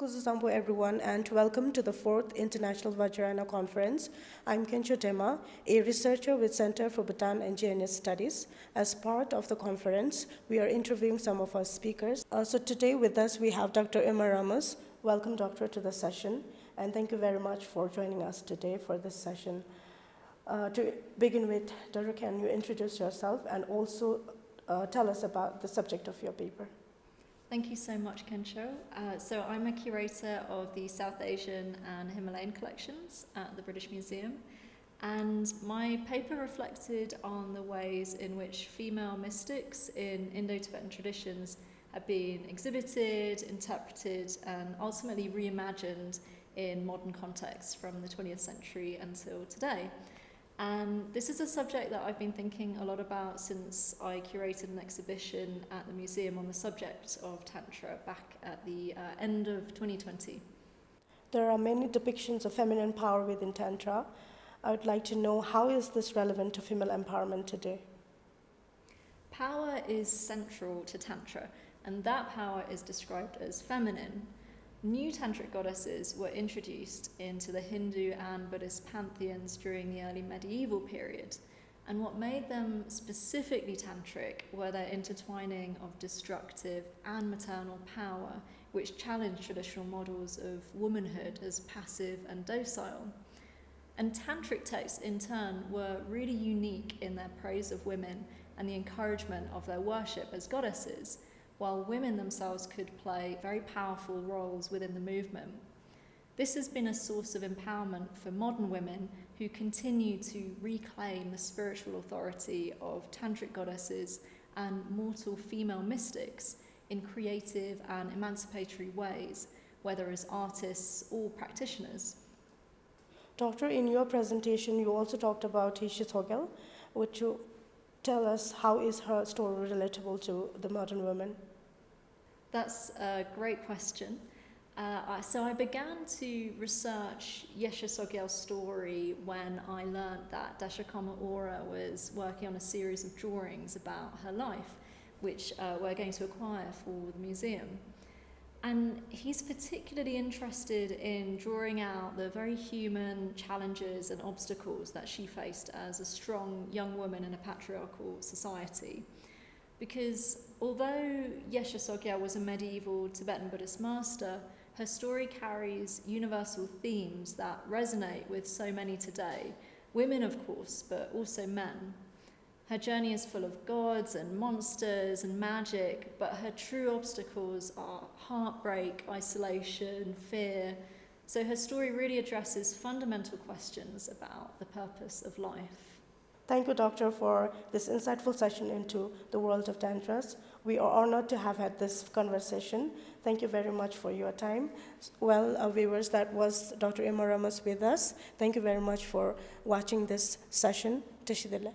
Kuzusampo everyone, and welcome to the 4th International Vajrayana Conference. I'm Kencho Dema, a researcher with Center for Bhutan and GNH Studies. As part of the conference, we are interviewing some of our speakers. So today with us we have Dr. Imma Rammos. Welcome, Doctor, to the session, and thank you very much for joining us today for this session. To begin with, Doctor, can you introduce yourself and also tell us about the subject of your paper? Thank you so much, Kencho. So I'm a curator of the South Asian and Himalayan collections at the British Museum, and my paper reflected on the ways in which female mystics in Indo-Tibetan traditions have been exhibited, interpreted, and ultimately reimagined in modern contexts from the 20th century until today. And this is a subject that I've been thinking a lot about since I curated an exhibition at the museum on the subject of Tantra back at the end of 2020. There are many depictions of feminine power within Tantra. I would like to know, how is this relevant to female empowerment today? Power is central to Tantra, and that power is described as feminine. New tantric goddesses were introduced into the Hindu and Buddhist pantheons during the early medieval period, and what made them specifically tantric were their intertwining of destructive and maternal power, which challenged traditional models of womanhood as passive and docile. And tantric texts, in turn, were really unique in their praise of women and the encouragement of their worship as goddesses, while women themselves could play very powerful roles within the movement. This has been a source of empowerment for modern women who continue to reclaim the spiritual authority of tantric goddesses and mortal female mystics in creative and emancipatory ways, whether as artists or practitioners. Doctor, in your presentation, you also talked about Hisha Sogel. Would you tell us how is her story relatable to the modern woman? That's a great question. So I began to research Yeshe Sogyal's story when I learned that Dashakama Ora was working on a series of drawings about her life, which we're going to acquire for the museum. And he's particularly interested in drawing out the very human challenges and obstacles that she faced as a strong young woman in a patriarchal society. Because although Yeshe Sogyal was a medieval Tibetan Buddhist master, her story carries universal themes that resonate with so many today, women of course, but also men. Her journey is full of gods and monsters and magic, but her true obstacles are heartbreak, isolation, fear. So her story really addresses fundamental questions about the purpose of life. Thank you, Doctor, for this insightful session into the world of Tantras. We are honored to have had this conversation. Thank you very much for your time. Well, viewers, that was Dr. Imma Rammos with us. Thank you very much for watching this session. Teshidele.